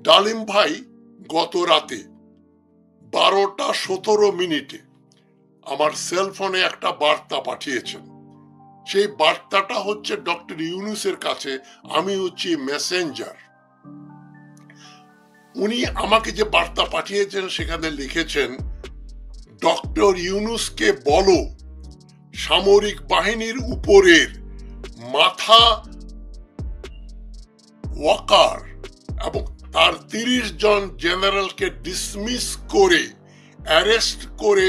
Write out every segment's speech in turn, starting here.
ডালিম ভাই গত রাতে 12:17 আমার সেলফোনে একটা বার্তা পাঠিয়েছেন। সেই বার্তাটা হচ্ছে ডক্টর ইউনূসের কাছে, আমি হচ্ছি মেসেঞ্জার। উনি আমাকে যে বার্তা পাঠিয়েছেন সেখানে লিখেছেন, ডক্টর ইউনূসকে বলো সামরিক বাহিনীর উপরের মাথা ওয়াকার এবং তার 30 জন জেনারেলকে ডিসমিস করে অ্যারেস্ট করে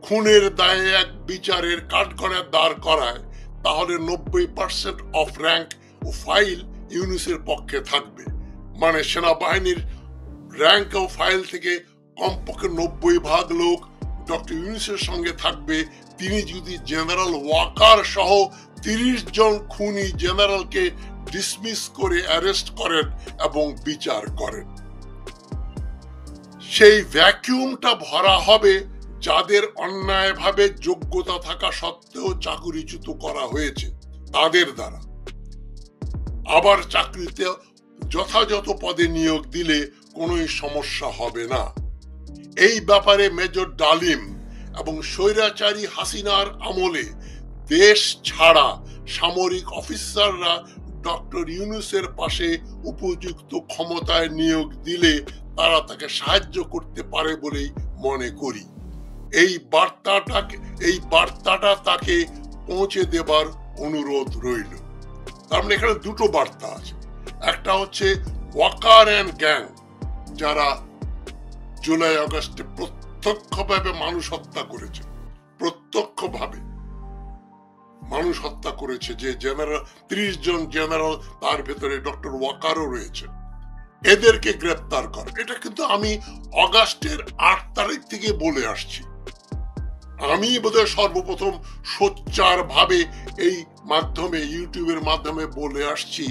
খুনের দায়ে এক বিচারের কাঠগড়ায় দাঁড় করায়, তাহলে 90% অফ র্যাঙ্ক ও ফাইল ইউনূসের পক্ষে থাকবে। মানে সেনাবাহিনীর র্যাঙ্ক ও ফাইল থেকে কমপক্ষে 90% লোক ডক্টর ইউনূসের সঙ্গে থাকবে। তিনি যদি জেনারেল ওয়াকার সহ 30 জন খুনি জেনারেলকে ডিসমিস করে অ্যারেস্ট করেন এবং বিচার করেন। সেই ভ্যাকিউমটা ভরা হবে যাদের অন্যায়ভাবে যোগ্যতা থাকা সত্ত্বেও চাকরিচ্যুত করা হয়েছে তাদের দ্বারা। আবার চাকরিতে যথাযথ পদে নিয়োগ দিলে কোনো সমস্যা হবে না। এই ব্যাপারে মেজর ডালিম এবং স্বৈরাচারী হাসিনার আমলে দেশ ছাড়া সামরিক অফিসাররা ডক্টর ইউনূসের পাশে উপযুক্ত ক্ষমতায় নিয়োগ দিলে তারা তাকে সাহায্য করতে পারে বলেই মনে করি। এই বার্তাটা তাকে পৌঁছে দেবার অনুরোধ রইল। তার মানে এখানে দুটো বার্তা আছে। একটা হচ্ছে ওয়াকার অ্যান্ড গ্যাং, যারা জুলাই আগস্টে প্রত্যক্ষভাবে মানুষ হত্যা করেছে, যে জেনারেল 30 জন জেনারেল, তার ভেতরে ডক্টর ওয়াকারও রয়েছে, এদেরকে গ্রেপ্তার কর। এটা কিন্তু আমি অগাস্টের 8 তারিখ থেকে বলে আসছি। আমি বোধহয় সর্বপ্রথম সোচ্চার ভাবে এই মাধ্যমে, ইউটিউবের মাধ্যমে বলে আসছি,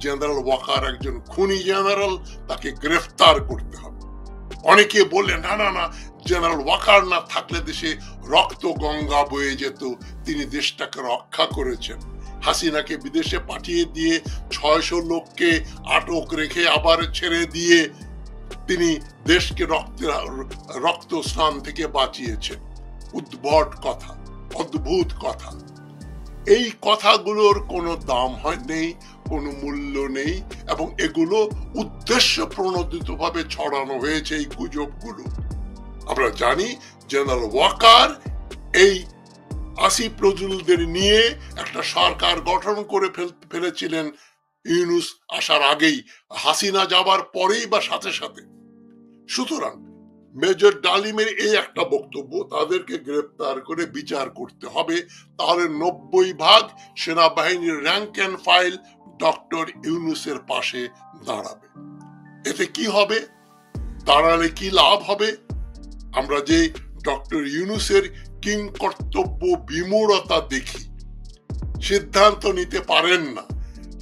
জেনারেল ওয়াকার একজন খুনি জেনারেল, তাকে গ্রেফতার করতে হবে। অনেকে বললেন না না না, জেনারেল ওয়াকার না থাকলে দেশে রক্ত গঙ্গা বয়ে যেত, তিনি দেশটাকে রক্ষা করেছেন। হাসিনাকে বিদেশে পাঠিয়ে দিয়ে 600 লোককে আটক রেখে আবার ছেড়ে দিয়ে তিনি দেশকে রক্ত স্নান থেকে বাঁচিয়েছেন। উদ্ভট কথা, অদ্ভুত কথা। এই কথাগুলোর কোনো দাম নেই, কোনো মূল্য নেই, এবং এগুলো উদ্দেশ্য প্রণোদিত ভাবে ছড়ানো হয়েছে এই গুজবগুলো। আমরা জানি জেনারেল ওয়াকার এই আসিফ নজরুলদের নিয়ে একটা সরকার গঠন করে ফেলেছিলেন ইউনূস আসার আগেই, হাসিনা যাবার পরেই বা সাথে সাথে। সুতরাং মেজর ডালিমের এই একটা বক্তব্য, তাদেরকে গ্রেপ্তার করে বিচার করতে হবে, তাহলে 90% সেনাবাহিনীর র্যাঙ্ক অ্যান্ড ফাইল ডক্টর ইউনূসের পাশে দাঁড়াবে। এতে কি হবে, দাঁড়ালে কি লাভ হবে? আমরা যে ডক্টর ইউনূসের কিংকর্তব্য বিমূঢ়তা দেখি, সিদ্ধান্ত নিতে পারেন না,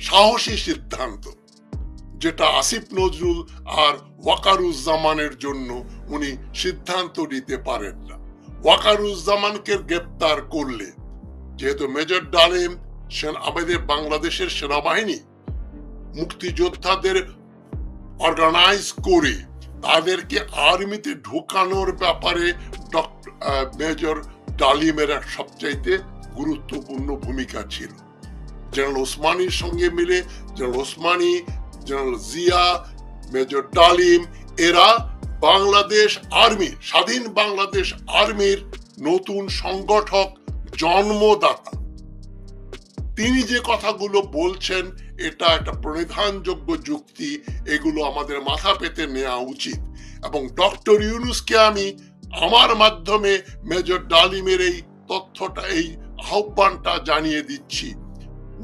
সাহসী সিদ্ধান্ত, যেটা আসিফ নজরুল আর ওয়াকারুজ্জামানের জন্য উনি সিদ্ধান্ত নিতে পারেন না। ওয়াকারুজ্জামানকে গ্রেপ্তার করলে, যেহেতু মেজর ডালিম আমাদের বাংলাদেশের সেনাবাহিনী মুক্তিযোদ্ধাদের অর্গানাইজ করে তাদেরকে আর্মিতে ঢোকানোর ব্যাপারে মেজর ডালিমের এক সবচাইতে গুরুত্বপূর্ণ ভূমিকা ছিল। জেনারেল ওসমানীর সঙ্গে মিলে general Osmani, general Zia, major ডালিম, এরা বাংলাদেশ আর্মি, স্বাধীন বাংলাদেশ আর্মির নতুন সংগঠক, জন্মদাতা। তিনি যে কথাগুলো বলছেন এটা একটা প্রণিধানযোগ্য যুক্তি, এগুলো আমাদের মাথা পেতে নেওয়া উচিত। এবং ডক্টর ইউনূসকে আমি আমার মাধ্যমে মেজর ডালিমের এই তথ্যটা, এই আহ্বানটা জানিয়ে দিচ্ছি।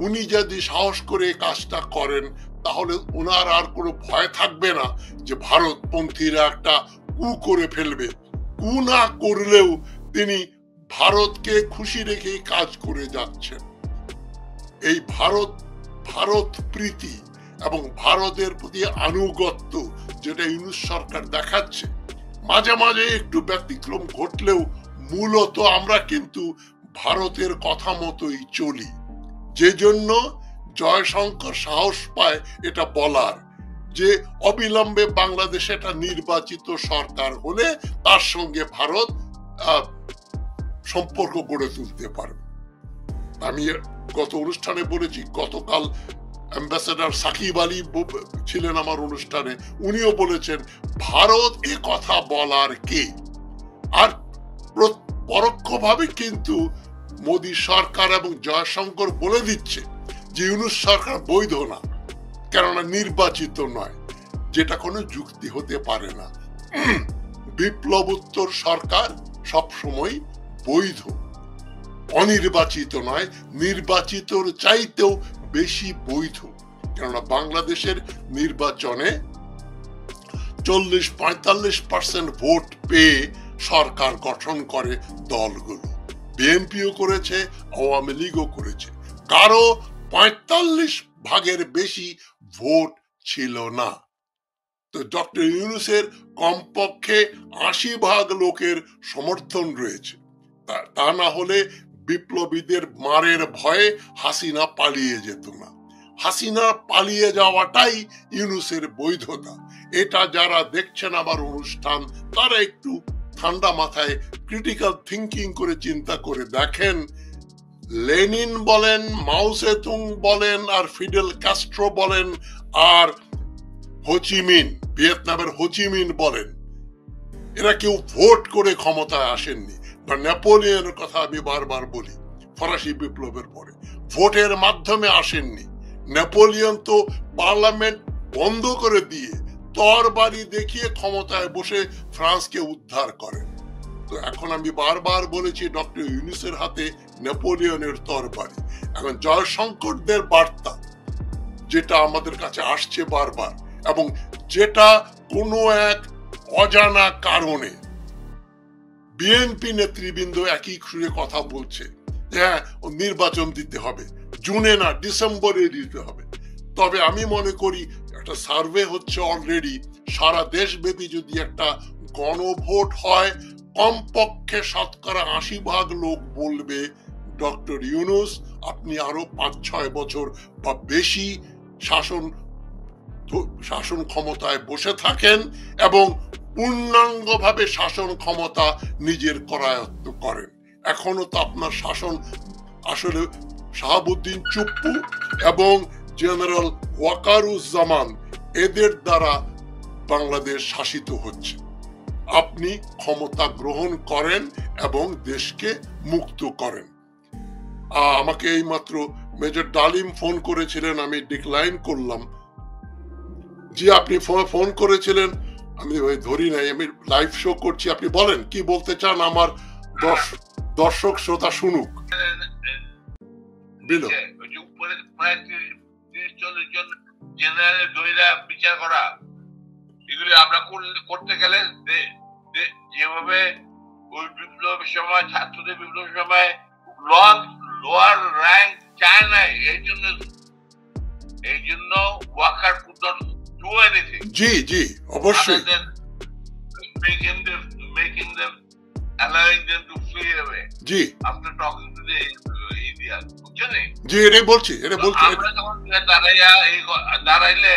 উনি যদি সাহস করে কাজটা করেন তাহলে ওনার আর কোনো ভয় থাকবে না যে ভারতপন্থীরা একটা কু করে ফেলবে। কু না করলেও তিনি ভারতকে খুশি রেখেই কাজ করে যাচ্ছেন। এই ভারত প্রীতি এবং ভারতের প্রতি আনুগত্য যেটা ইউনূস সরকার দেখাচ্ছে, মাঝে মাঝে একটু ব্যতিক্রম ঘটলেও মূলত আমরা কিন্তু ভারতের কথা মতোই চলি। যে জন্য জয়শঙ্কর সাহস পায় এটা বলার যে অবিলম্বে বাংলাদেশে একটা নির্বাচিত সরকার হলে তার সঙ্গে ভারত সম্পর্ক গড়ে তুলতে পারবে। আমি গত অনুষ্ঠানে বলেছি, গতকাল অ্যাম্বাসেডর সাকিব আলী ছিলেন আমার অনুষ্ঠানে, উনিও বলেছেন ভারত এ কথা বলার কে। আর পরোক্ষভাবে কিন্তু মোদী সরকার এবং জয়শঙ্কর বলে দিচ্ছে যে ইউনূস সরকার বৈধ না, কেননা নির্বাচিত নয়, যেটা কোনো যুক্তি হতে পারে না। বিপ্লবোত্তর সরকার সবসময় বৈধ, অনির্বাচিত নয়, নির্বাচিতর চাইতেও বেশি বৈধ। কেননা বাংলাদেশের নির্বাচনে 40-45% ভোট পেয়ে সরকার গঠন করে দলগুলো। বিএনপিও করেছে, আওয়ামী লীগও করেছে, কারো 45% বেশি ভোট ছিল না। তো ডক্টর ইউনূসের কমপক্ষে 80% লোকের সমর্থন রয়েছে। তা না হলে বিপ্লবীদের মারের ভয়ে হাসিনা পালিয়ে যেত না। হাসিনা পালিয়ে যাওয়াটাই ইউনূসের বৈধতা। এটা যারা দেখছেন আমার অনুষ্ঠান, তারা একটু ঠান্ডা মাথায় ক্রিটিক্যাল থিঙ্কিং করে চিন্তা করে দেখেন, লেনিন বলেন, মাও সেতুং বলেন, আর ফিডেল ক্যাস্ট্রো বলেন, আর হোচিমিন, ভিয়েতনামের হোচিমিন বলেন, এরা কেউ ভোট করে ক্ষমতায় আসেননি। বা নেপোলিয়নের কথা আমি বারবার বলি, ফরাসি বিপ্লবের পরে ভোটের মাধ্যমে আসেননি। নেপোলিয়ন তো পার্লামেন্ট বন্ধ করে দিয়ে তরবারি দেখিয়ে ক্ষমতায় বসে ফ্রান্সকে উদ্ধার করেন। তো এখন আমি বারবার বলেছি, ডক্টর ইউনূসের হাতে নেপোলিয়নের তরবারি। এখন জয়শঙ্করদের বার্তা যেটা আমাদের কাছে আসছে বারবার, এবং যেটা কোনো এক অজানা কারণে বিএনপি নেতৃবৃন্দ একই সুরে কথা বলছে, হ্যাঁ নির্বাচন দিতে হবে, জুনে না ডিসেম্বরে দিতে হবে। তবে আমি মনে করি একটা সার্ভে হচ্ছে অলরেডি, সারা দেশব্যাপী যদি একটা গণভোট হয়, কমপক্ষে 80% লোক বলবে ডক্টর ইউনূস আপনি আরো 5-6 বছর বা বেশি শাসন ক্ষমতায় বসে থাকেন এবং পূর্ণাঙ্গভাবে শাসন ক্ষমতা নিজের করায়ত্ত করেন। এখনো তো আপনার শাসন আসলে শাহাবুদ্দিন চুপ্পু এবং জেনারেল ওয়াকারুজ্জামান এদের দ্বারা বাংলাদেশ শাসিত হচ্ছে। আপনি ক্ষমতা গ্রহণ করেন এবং দেশকে মুক্ত করেন। আমাকে এইমাত্র মেজর ডালিম ফোন করেছিলেন, আমি ডিক্লাইন করলাম। জি আপনি ফোন করেছিলেন, আমি ধরি নাই, আমি লাইভ শো করছি। আপনি বলেন কি বলতে চান, আমার দর্শক শ্রোতা শুনুক। বিচার করা এগুলি আমরা করতে গেলে যেভাবে ওই বিপ্লবের সময়, ছাত্রদের বিপ্লবের সময় লোয়ার র্যাঙ্ক চায় নাই, এই জন্য Waker could not do anything. জি জি অবশ্যই, making them allowing them to flee away. G after talking to the India, বুঝছেন? জি এটাই বলছি। আমরা যখন দাঁড়াইলে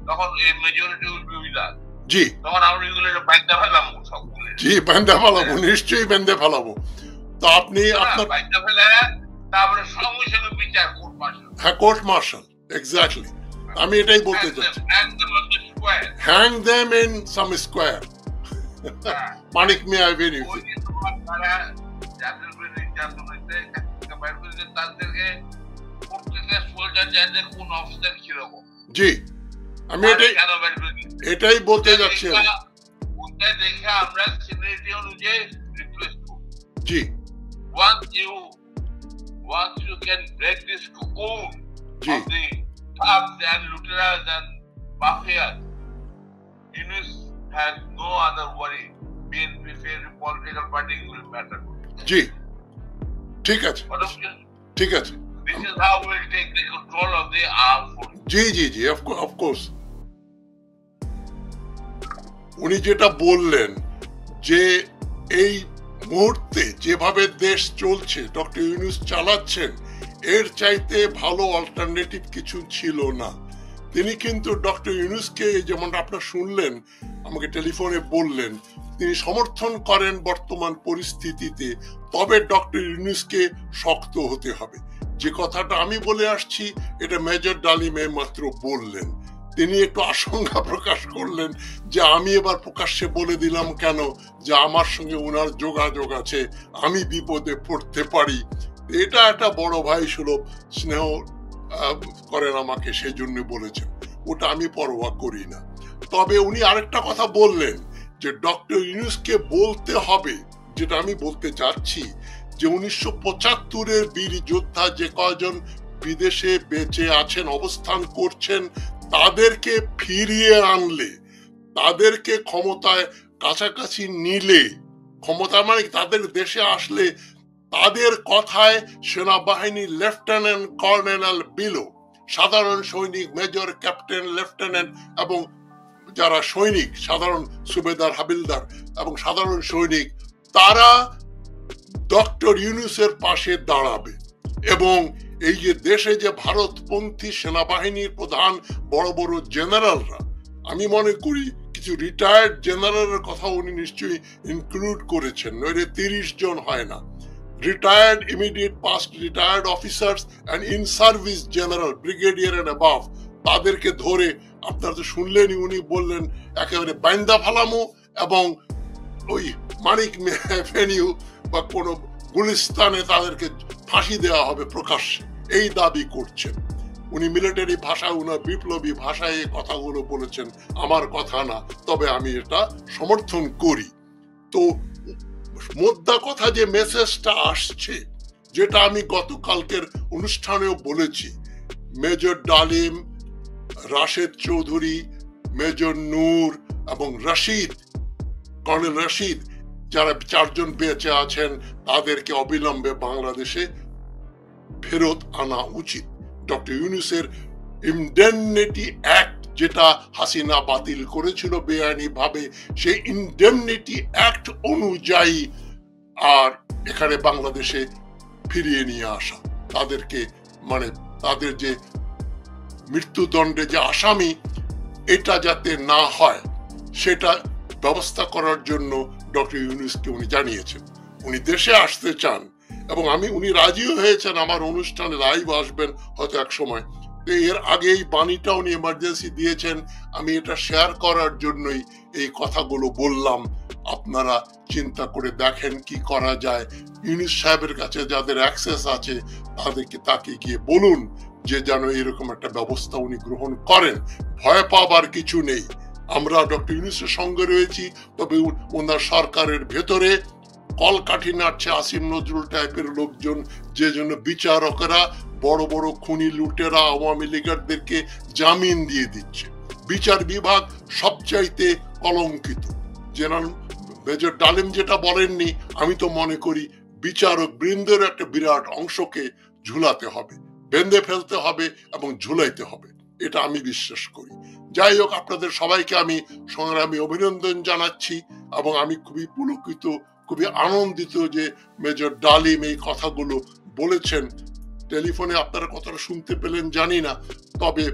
তখন এই majority will be with us. জি তখন আমরা এগুলো বাইন্দা ফেলাম সবগুলো। জি বাইন্দা ফেলাবো, নিশ্চয়ই বাইন্দা ফেলাবো। তো আপনি আপনার বাইন্দা ফেলে তারপরে সঙ্গে সঙ্গে বিচার কোর্ট মার্শাল। হ্যাঁ কোর্ট মার্শাল, এক্স্যাক্টলি। আমি এটাই বলতে চাচ্ছি, hang them in some square. Manik Mia avenue. জি আমি এটাই বলতে যাচ্ছি। জি once you can break this cocoon of the thugs and looterers and mafias, Yunus has no other worry. BNP favorite political party will matter. জি ঠিক আছে, ঠিক আছে। This is how we'll take the control of the armed forces. G G G of course. উনি যেটা বললেন যে এই মুহূর্তে যেভাবে দেশ চলছে, ডক্টর ইউনূস চালাচ্ছেন, এর চাইতে ভালো অল্টারনেটিভ কিছু ছিল না। তিনি কিন্তু ডক্টর ইউনূসকে যেমন আপনারা শুনলেন, আমাকে টেলিফোনে বললেন তিনি সমর্থন করেন বর্তমান পরিস্থিতিতে, তবে ডক্টর ইউনূসকে শক্ত হতে হবে। যে কথাটা আমি বলে আসছি এটা মেজর ডালিম মাত্র বললেন। তিনি একটু আশঙ্কা প্রকাশ করলেন যে আমি এবার প্রকাশ্যে বলে দিলাম কেন যে আমার সঙ্গে ওনার যোগাযোগ আছে, আমি বিপদে পড়তে পারি। এটা একটা বড় ভাই সুলভ স্নেহ করেন আমাকে, সেই জন্য বলেছেন, ওটা আমি পরোয়া করি না। তবে উনি আরেকটা কথা বললেন যে ডক্টর ইউনূসকে বলতে হবে, যেটা আমি বলতে চাচ্ছি, যে 1975-এর বীর যোদ্ধা যে কয়জন বিদেশে বেঁচে আছেন, অবস্থান করছেন, তাদেরকে ফিরিয়ে আনলে, তাদেরকে ক্ষমতায় কাছাকাছি নিলে, ক্ষমতা মানে তাদের দেশে আসলে, তাদের কথায় সেনাবাহিনীর লেফটেন্যান্ট কর্নেল বিলো, সাধারণ সৈনিক, মেজর, ক্যাপ্টেন, লেফটেন্যান্ট এবং যারা সৈনিক, সাধারণ সুবেদার, হাবিলদার এবং সাধারণ সৈনিক, তারা ডক্টর ইউনূসের পাশে দাঁড়াবে। এবং এই যে দেশে যে ভারতপন্থী সেনাবাহিনীর প্রধান বড় বড় জেনারেলরা, আমি মনে করি কিছু রিটায়ার্ড জেনারেলের কথা উনি নিশ্চয়ই ইনক্লুড করেছেন, নইলে 30 জন হয় না। Retired, immediate past retired officers and in service general, brigadier and above, তাদেরকে ধরে, আপনারা তো শুনলেনই, উনি বললেন একেবারে বাইন্দা ফালামো এবং ওই মানিক ভেনিউ বা কোনো গুলিস্তানে তাদেরকে ফাঁসি দেওয়া হবে প্রকাশ্যে, এই দাবি করছেন উনি। মিলিটারি ভাষায়, উনার বিপ্লবী ভাষায় এই কথাগুলো বলেছেন, আমার কথা না, তবে আমি এটা সমর্থন করি। তো মোদ্দা কথা যে মেসেজটা আসছে, যেটা আমি গতকালকের অনুষ্ঠানেও বলেছি, মেজর ডালিম, রাশেদ চৌধুরী, মেজর নূর এবং রশিদ, কর্নেল রশিদ, যারা 4 জন বেঁচে আছেন, তাদেরকে অবিলম্বে বাংলাদেশে ফেরত আনা উচিত। ডক্টর ইউনূসের ইনডেমনিটি অ্যাক্ট, যেটা হাসিনা বাতিল করেছিল বেআইনি ভাবে, সেই ইনডেমনিটি অ্যাক্ট অনুযায়ী আর এখানে বাংলাদেশে ফিরিয়ে নিয়ে আসা, তাদেরকে মানে তাদের যে মৃত্যুদণ্ডে যে আসামি, এটা যাতে না হয় সেটা ব্যবস্থা করার জন্য ডক্টর ইউনূসকে উনি জানিয়েছেন উনি দেশে আসতে চান, এবং উনি রাজিও হয়েছেন আমার অনুষ্ঠানে লাইভ আসবেন হয়তো এক সময়। এর আগে এই বাণীটা উনি এমার্জেন্সি দিয়েছেন, আমি এটা শেয়ার করার জন্যই এই কথাগুলো বললাম। আপনারা চিন্তা করে দেখেন কি করা যায়। ইউনূস সাহেবের কাছে যাদের অ্যাক্সেস আছে তাকে গিয়ে বলুন যে যেন এরকম একটা ব্যবস্থা উনি গ্রহণ করেন। ভয় পাবার কিছু নেই, আমরা ডক্টর ইউনূসের সঙ্গে রয়েছি, তবে ওনার সরকারের ভেতরে কলকাঠি নাড়ছে আসিম নজরুল টাইপের লোকজন, যে জন্য বিচারকরা বড় বড় খুনি লুটেরা আওয়ামী লীগারদেরকে জামিন দিয়ে দিচ্ছে। বিচার বিভাগ সবচাইতে কলঙ্কিত। জেনারেল মেজর ডালিম যেটা বলেননি, আমি তো মনে করি বিচারক বৃন্দের একটা বিরাট অংশকে ঝুলাতে হবে, বেঁধে ফেলতে হবে এবং ঝুলাইতে হবে, এটা আমি বিশ্বাস করি। যাই হোক, আপনাদের সবাইকে আমি সংগ্রামী অভিনন্দন জানাচ্ছি এবং আমি খুবই পুলকিত, খুবই আনন্দিত যে মেজর ডালিম এই কথাগুলো বলেছেন। টেলিফোনে আপনারা কথাটা শুনতে পেলেন জানি না, তবে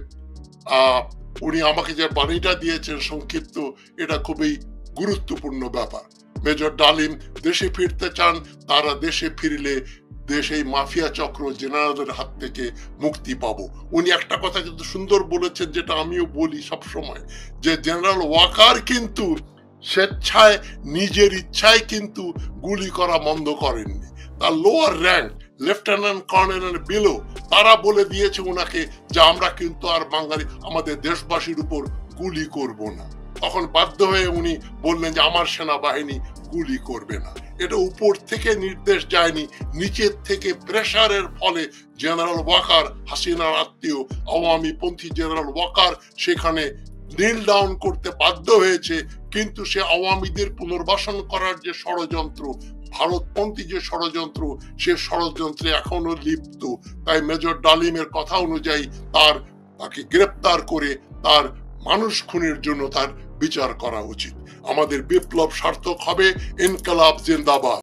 উনি আমাকে যে বাণীটা দিয়েছেন সংক্ষিপ্ত, এটা খুবই গুরুত্বপূর্ণ ব্যাপার। মেজর ডালিম দেশে ফিরতে চান, তারা দেশে ফিরলে দেশে মাফিয়া চক্র জেনারেলদের হাত থেকে মুক্তি পাবো। উনি একটা কথা কিন্তু সুন্দর বলেছেন, যেটা আমিও বলি সবসময়, যে জেনারেল ওয়াকার কিন্তু স্বেচ্ছায়, নিজের ইচ্ছায় কিন্তু গুলি করা বন্ধ করেননি। তার lower rank lieutenant colonel below, তারা বলে দিয়েছে ওনাকে যে আমরা কিন্তু আর বাঙালি আমাদের দেশবাসীর উপর গুলি করব না। তখন বাধ্য হয়ে উনি বললেন যে আমার সেনাবাহিনী গুলি করবে না। এটা উপর থেকে নির্দেশ যায়নি, নিচের থেকে প্রেসারের ফলে জেনারেল ওয়াকার, হাসিনার আত্মীয় আওয়ামী পন্থী জেনারেল ওয়াকার সেখানে নীল ডাউন করতে বাধ্য হয়েছে। কিন্তু সে আওয়ামীদের পুনর্বাসন করার যে ষড়যন্ত্র, ভারতপন্থী যে ষড়যন্ত্র, সে ষড়যন্ত্রে এখনো লিপ্ত। তাই মেজর ডালিমের কথা অনুযায়ী তাকে গ্রেপ্তার করে তার মানুষ খুনের জন্য তার বিচার করা উচিত। আমাদের বিপ্লব সার্থক হবে। ইনকলাব জিন্দাবাদ।